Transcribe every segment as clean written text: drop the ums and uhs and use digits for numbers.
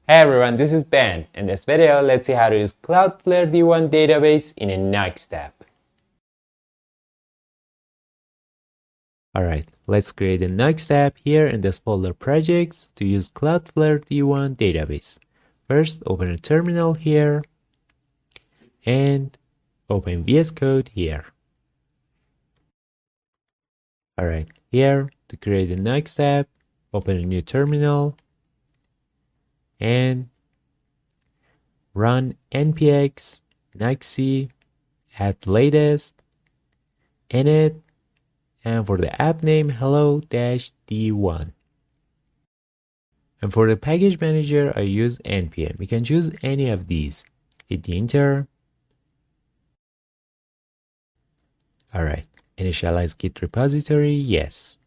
Hey everyone, this is Ben. In this video, let's see how to use Cloudflare D1 database in a Nuxt app. Alright, let's create a Nuxt app here in this folder projects to use Cloudflare D1 database. First, open a terminal here and open VS Code here. Alright, here to create a Nuxt app, open a new terminal and run npx nuxt add latest init, and for the app name hello-d1. And for the package manager I use npm. You can choose any of these. Hit the enter. Alright, initialize git repository, yes.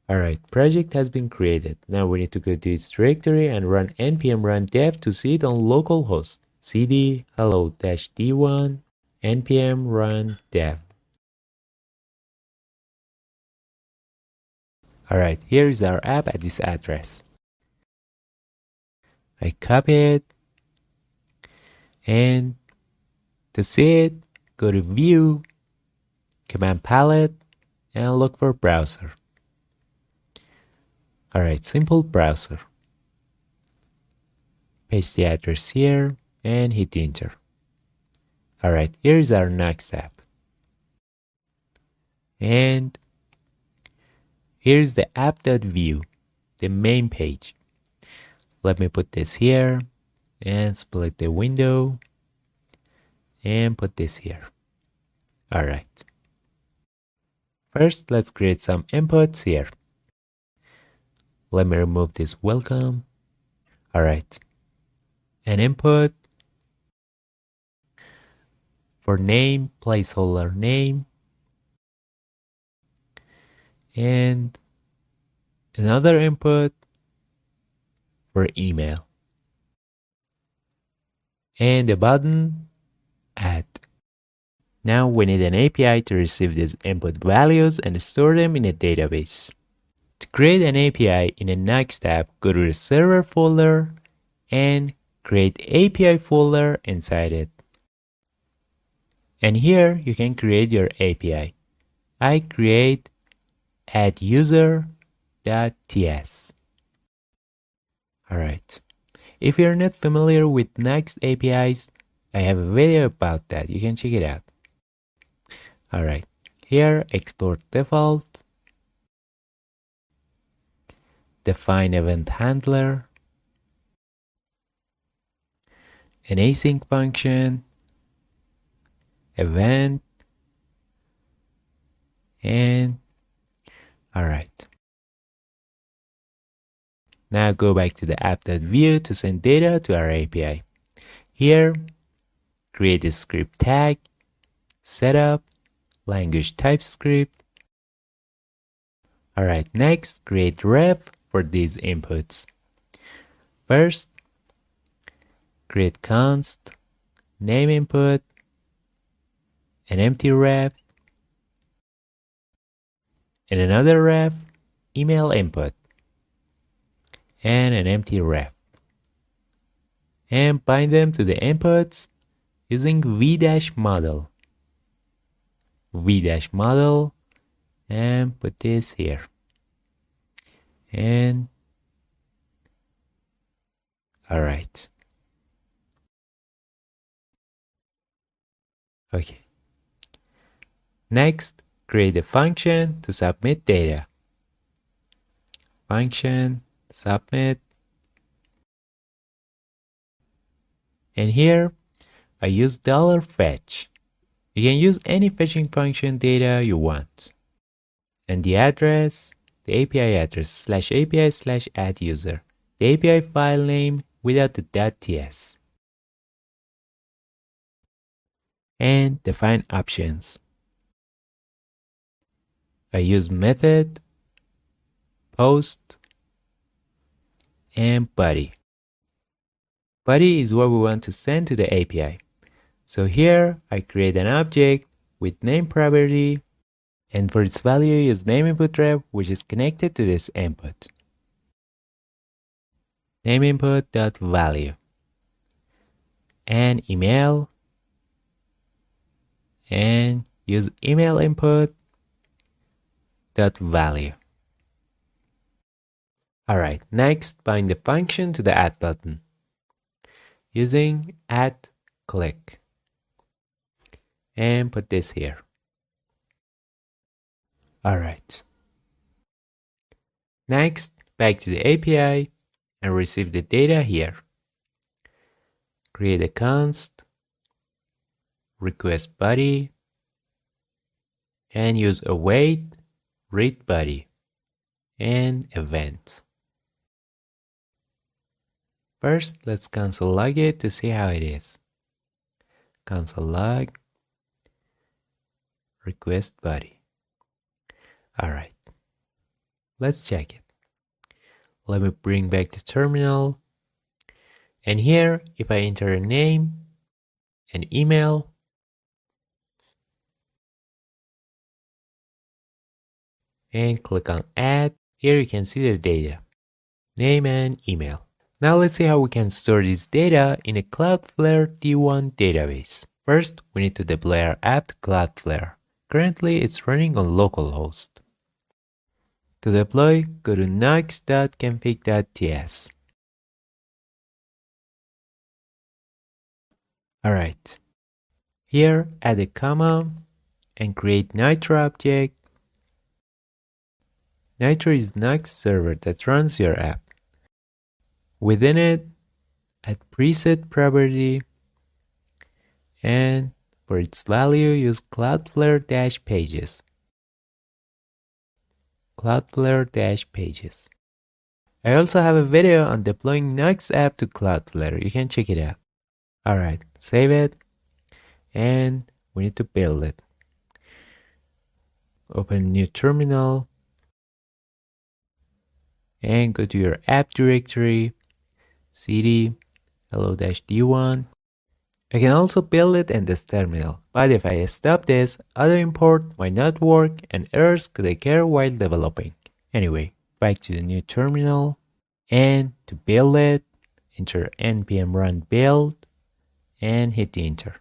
Alright, project has been created. Now we need to go to its directory and run npm run dev to see it on localhost. cd hello-d1 npm run dev. Alright, here is our app at this address. I copy it, and to see it, go to view, command palette, and look for browser. Alright, simple browser. Paste the address here and hit enter. Alright, here is our Nuxt app. And here's the app.view, the main page. Let me put this here and split the window and put this here. Alright. First, let's create some inputs here. Let me remove this welcome. Alright. An input for name, placeholder name. And another input for email. And the button add. Now we need an API to receive these input values and store them in a database. To create an API in a Nuxt app, go to the server folder and create API folder inside it. And here you can create your API. I create add user.ts. Alright. If you're not familiar with Nuxt APIs, I have a video about that. You can check it out. Alright. Here, export default. Define event handler. An async function. Event. And alright. Now go back to the app.view to send data to our API. Here, create a script tag, setup, language TypeScript. Alright, next, create ref for these inputs. First, create const, name input, an empty ref, and another ref, email input, and an empty ref. And bind them to the inputs using v-model. v-model, and put this here. And alright. Okay. Next, create a function to submit data. Function submit. And here I use $fetch. You can use any fetching function data you want. And the address, the API address /API/add-user. The API file name without the .ts. And define options. I use method, post, and body. Body is what we want to send to the API. So here I create an object with name property, and for its value use name input ref, which is connected to this input. name input dot value, and email, and use email input dot value. Alright, next bind the function to the add button using add click, and put this here. Alright. Next, back to the API and receive the data here. Create a const, request body, and use await, read body, and event. First, let's console log it to see how it is. Console log, request body. Alright, let's check it. Let me bring back the terminal. And here, if I enter a name, an email, and click on add, here you can see the data, name and email. Now let's see how we can store this data in a Cloudflare D1 database. First, we need to deploy our app to Cloudflare. Currently, it's running on localhost. To deploy, go to nuxt.conf.ts. Alright. Here, add a comma and create Nitro object. Nitro is Nuxt server that runs your app. Within it, add preset property, and for its value, use Cloudflare-pages. Cloudflare-pages. I also have a video on deploying Nuxt app to Cloudflare. You can check it out. Alright, save it, and we need to build it. Open a new terminal, and go to your app directory, cd hello-d1. I can also build it in this terminal, but if I stop this, auto import might not work and errors could occur while developing. Anyway, back to the new terminal, and to build it, enter npm run build and hit enter.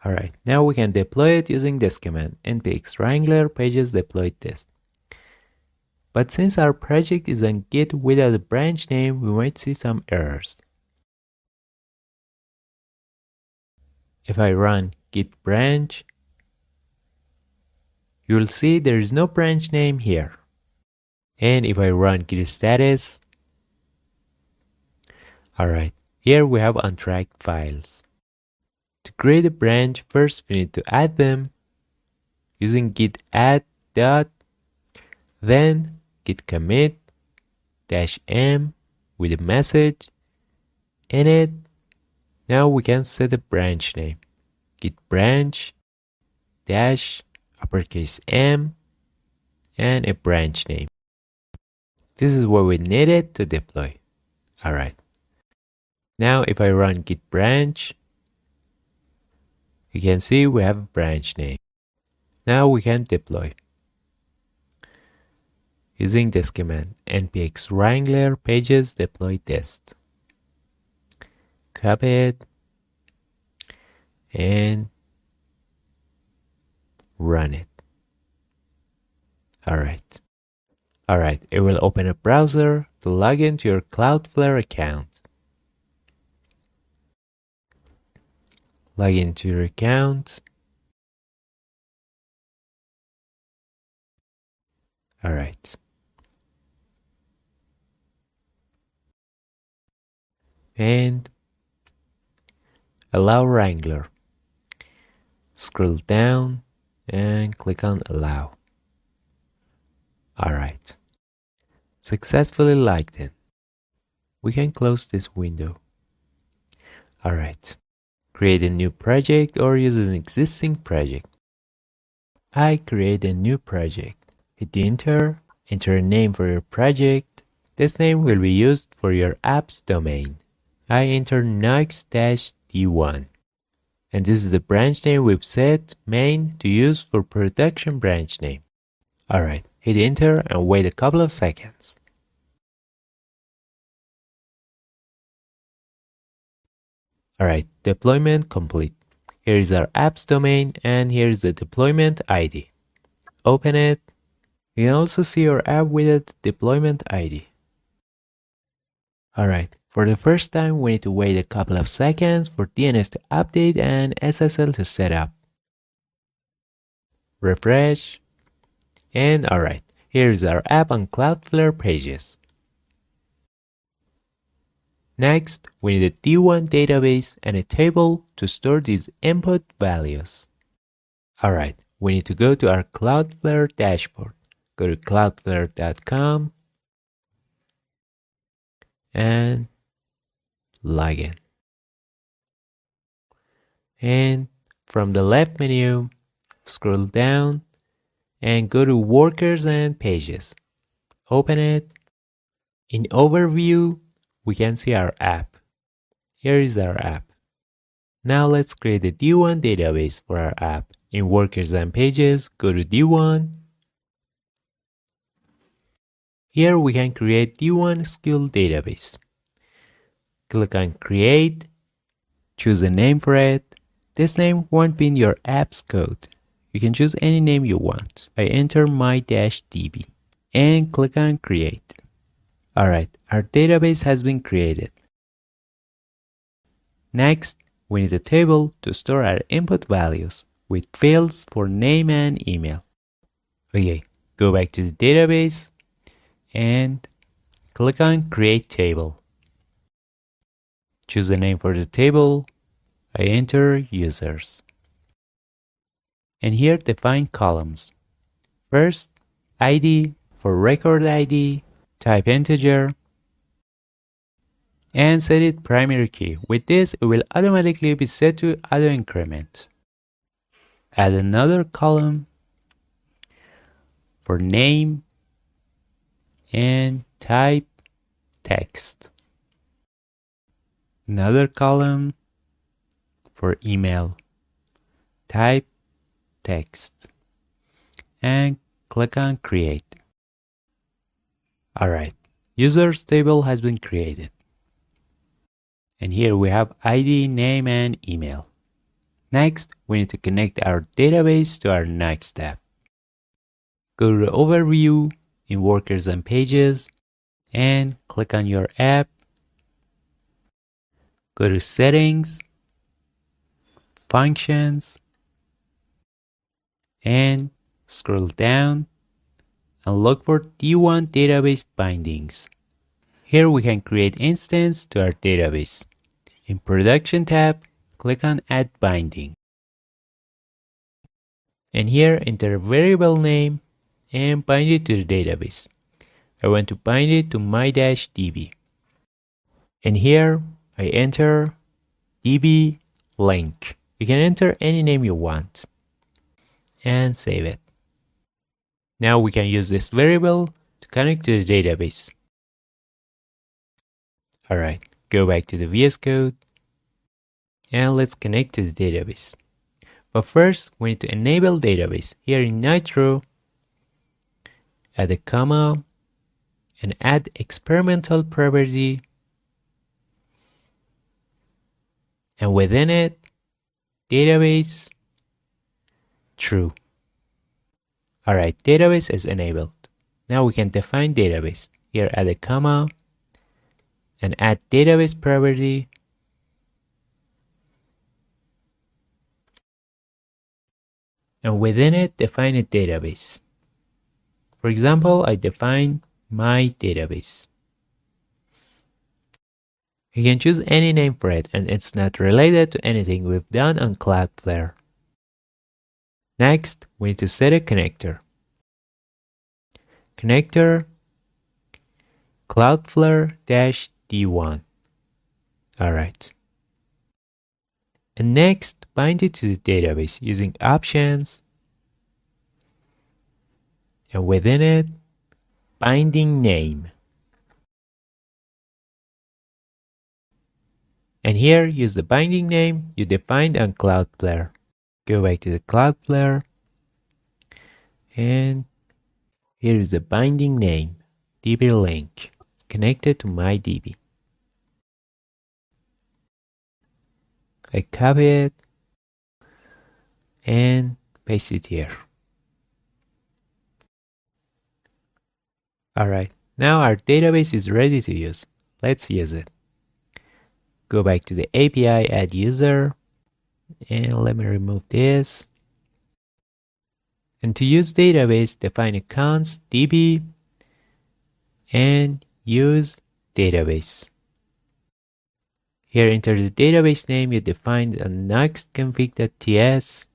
Alright, now we can deploy it using this command, npx wrangler pages deploy test. But since our project is on Git without a branch name, we might see some errors. If I run git branch, you'll see there is no branch name here. And if I run git status, alright, here we have untracked files. To create a branch, first we need to add them using git add dot, then git commit -m with a message in it. Now we can set a branch name, git branch dash uppercase M and a branch name. This is what we needed to deploy. Alright. Now if I run git branch, you can see we have a branch name. Now we can deploy using this command, npx wrangler pages deploy test. Copy it and run it. Alright. Alright, it will open a browser to log into your Cloudflare account. Log into your account. Alright. And allow Wrangler. Scroll down and click on allow. Alright. Successfully logged in. We can close this window. Alright. Create a new project or use an existing project. I create a new project. Hit enter. Enter a name for your project. This name will be used for your app's domain. I enter nuxt-D1. And this is the branch name we've set main to use for production branch name. Alright, hit hit enter and wait a couple of seconds. Alright, deployment complete. Here is our app's domain and here is the deployment ID. Open it. You can also see your app with a deployment ID. Alright, for the first time we need to wait a couple of seconds for DNS to update and SSL to set up. Refresh. And alright, here is our app on Cloudflare pages. Next, we need a D1 database and a table to store these input values. Alright, we need to go to our Cloudflare dashboard. Go to cloudflare.com and log in. And from the left menu, scroll down and go to Workers and Pages. Open it. In Overview, we can see our app. Here is our app. Now let's create a D1 database for our app. In Workers and Pages, go to D1. Here we can create D1 skill database. Click on Create. Choose a name for it. This name won't be in your app's code. You can choose any name you want. I enter my-db and click on Create. Alright, our database has been created. Next, we need a table to store our input values with fields for name and email. Okay, go back to the database and click on Create Table. Choose a name for the table. I enter Users. And here define columns. First, ID for record ID, type integer, and set it primary key. With this, it will automatically be set to auto increment. Add another column for name and type text. Another column for email, type text, and click on Create. Alright, users table has been created. And here we have ID, name, and email. Next, we need to connect our database to our Nuxt app. Go to Overview in Workers and Pages and click on your app. Go to Settings, Functions, and scroll down and look for D1 database bindings. Here we can create instance to our database. In Production tab, click on Add Binding. And here enter a variable name and bind it to the database. I want to bind it to my-db. And here I enter db link. You can enter any name you want and save it. Now we can use this variable to connect to the database. Alright, go back to the VS Code and let's connect to the database. But first, we need to enable database. Here in Nitro, add a comma and add experimental property. And within it, database true. Alright, database is enabled. Now we can define database. Here add a comma and add database property. And within it, define a database. For example, I define my database. You can choose any name for it and it's not related to anything we've done on Cloudflare. Next, we need to set a connector. Connector Cloudflare D1. Alright. And next, bind it to the database using options. And within it, binding name. And here, use the binding name you defined on Cloudflare. Go back to the Cloudflare and Here is the binding name, DB link. It's connected to my DB. I copy it and paste it here. Alright, now our database is ready to use. Let's use it. Go back to the API, add user, and let me remove this. And to use database, define a const db and use database. Here enter the database name you defined on nuxt.conf.ts.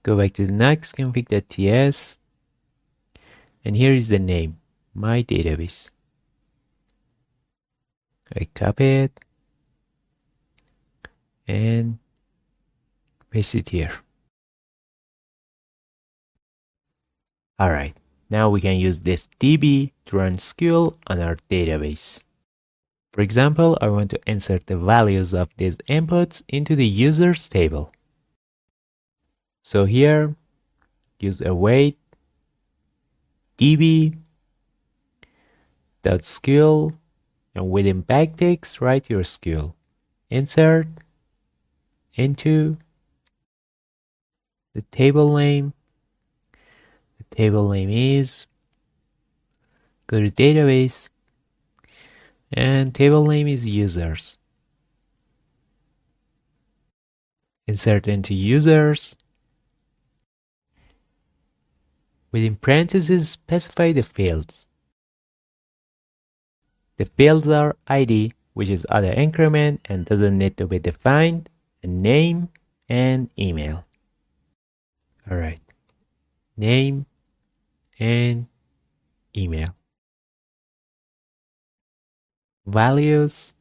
Go back to the nuxt.conf.ts and here is the name, my database. I copy it and paste it here. Alright, now we can use this DB to run SQL on our database. For example, I want to insert the values of these inputs into the users table. So here, use await db.SQL and within backticks write your SQL. Insert into the table name. The table name is, go to database, and table name is users. Insert into users. Within parentheses, specify the fields. The fields are ID, which is auto increment and doesn't need to be defined, and name and email. Alright, name and email. Values.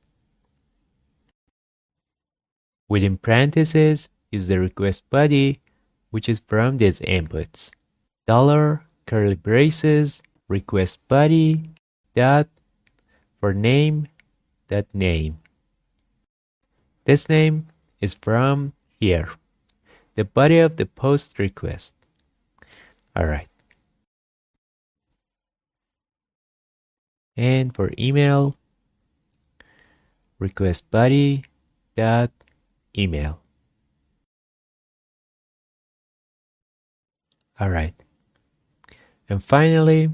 Within parentheses, use the request body, which is from these inputs. Dollar, curly braces, request body, dot, for name, dot name. This name is from here, the body of the post request. Alright. And for email, request body, dot, email. Alright. And finally,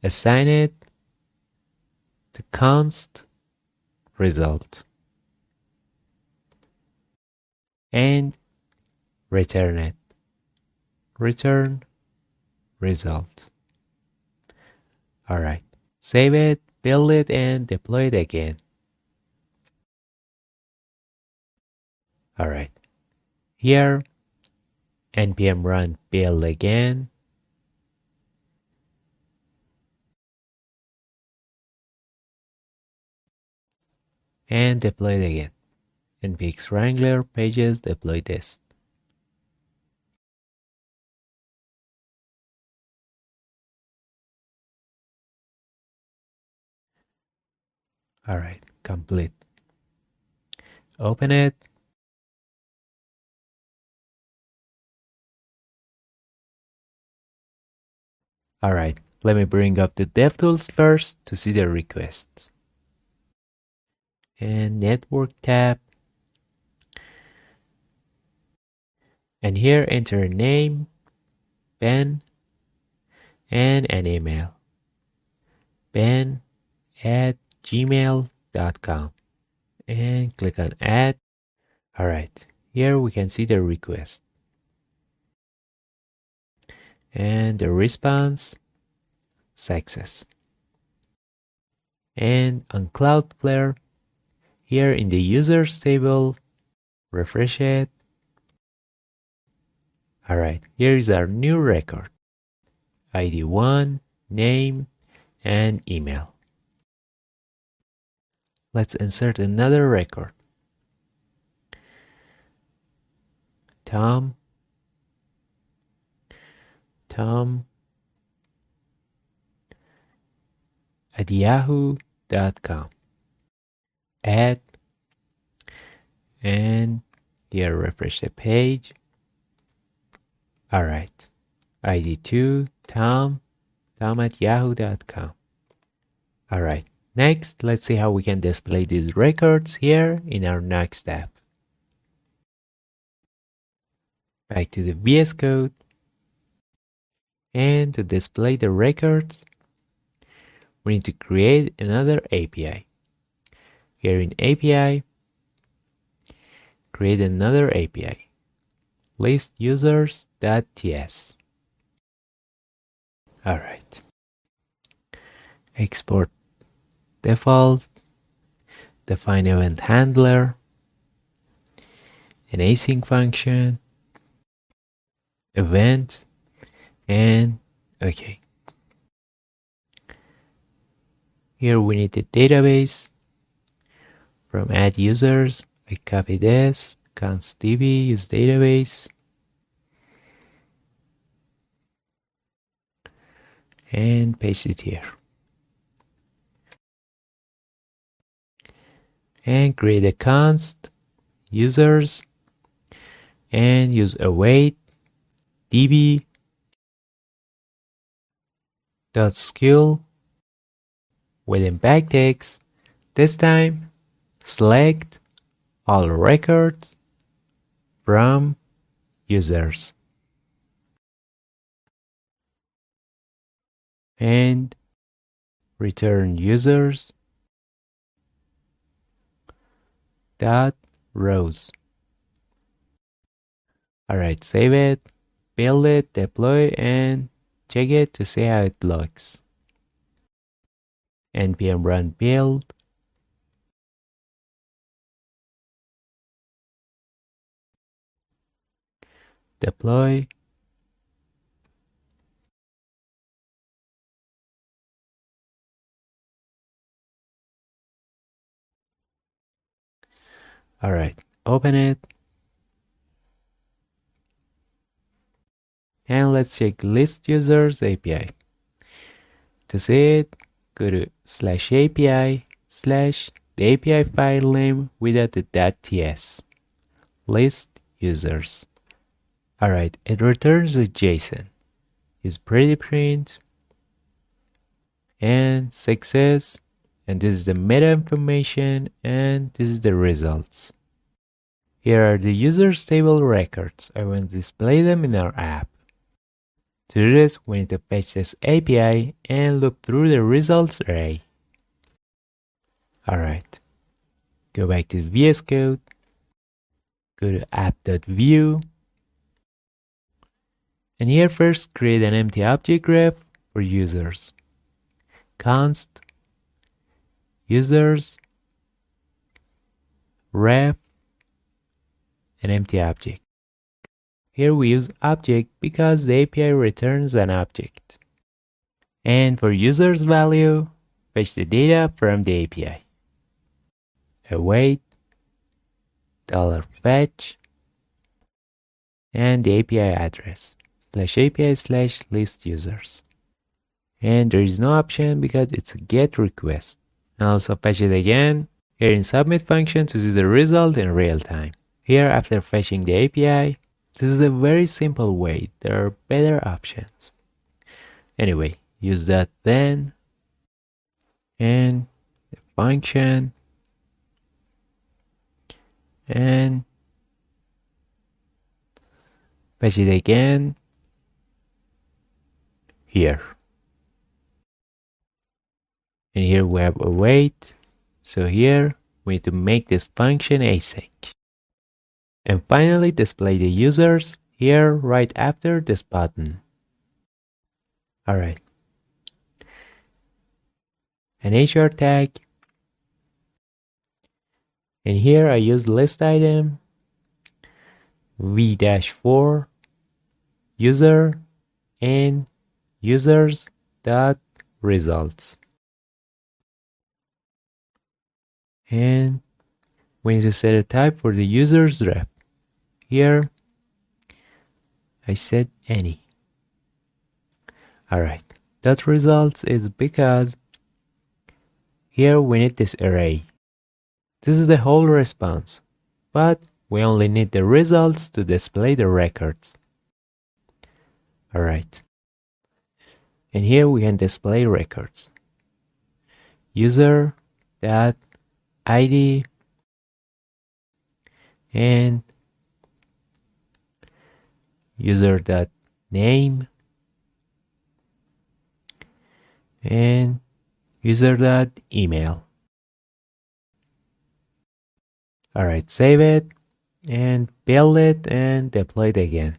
assign it to const result and return it. Return result. Alright. Save it, build it, and deploy it again. Alright. Here, npm run build again. And deploy it again. npx wrangler pages deploy this. Alright, complete. Open it. Alright, let me bring up the DevTools first to see the requests. And network tab. And here enter a name, Ben, and an email. ben@gmail.com. And click on add. Alright, here we can see the request. And the response, success. And on Cloudflare, here in the users table, refresh it. Alright, here is our new record. ID 1, name, and email. Let's insert another record. Tom at yahoo.com. Add, and here refresh the page. Alright, ID2 tom@yahoo.com. All right. Next, let's see how we can display these records here in our Nuxt app. Back to the VS Code. And to display the records, we need to create another API. Here in API, create another API. List users.ts. All right. Export default, define event handler, an async function, event, and okay. Here we need the database from add users. I copy this, const db, use database, and paste it here. And create a const users and use await db dot skill within backticks. This time select all records from users and return users dot rows. Alright, save it, build it, deploy, and check it to see how it looks. npm run build, deploy, alright, open it, and let's check list users API. To see it, go to /API/ the API file name without the .ts, list users. Alright, it returns a JSON. Use pretty print and success, and this is the meta information, and this is the results. Here are the users table records. I want to display them in our app. To do this, we need to fetch this API and loop through the results array. Alright, go back to VS Code, go to app.view, and here first create an empty object ref for users. Const users ref an empty object. Here we use object because the API returns an object. And for users value, fetch the data from the API. Await $fetch and the API address /API/list users. And there is no option because it's a GET request. And also fetch it again here in submit function to see the result in real time. Here, after fetching the API, this is a very simple way. There are better options. Anyway, use that then, and the function, and fetch it again here. And here we have await. So here we need to make this function async. And finally display the users here right after this button. Alright. An HR tag. And here I use list item v-4 user and users dot results. And we need to set a type for the users ref. Here I set any. Alright, that results is because here we need this array. This is the whole response, but we only need the results to display the records. Alright. And here we can display records. User dot ID and user dot name and user dot email. Alright, save it and build it and deploy it again.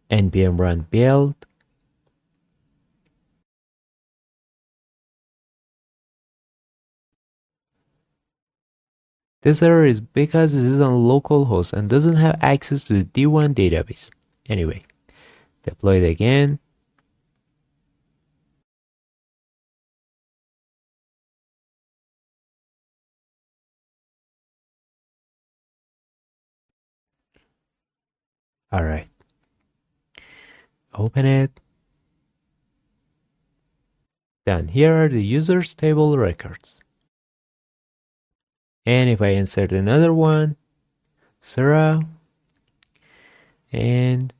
npm run build. This error is because this is on localhost and doesn't have access to the D1 database. Anyway, deploy it again. Alright. Open it. Done. Here are the users table records. And if I insert another one, Sarah and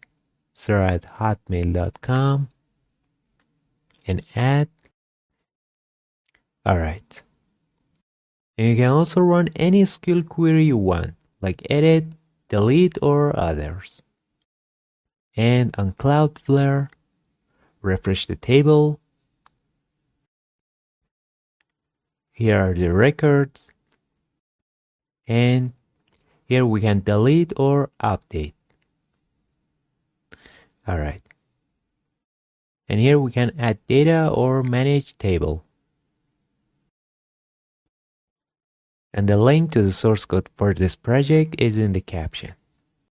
sarah@hotmail.com and add. Alright. And you can also run any SQL query you want, like edit, delete, or others. And on Cloudflare, refresh the table. Here are the records. And here we can delete or update. Alright. And here we can add data or manage table. And the link to the source code for this project is in the caption.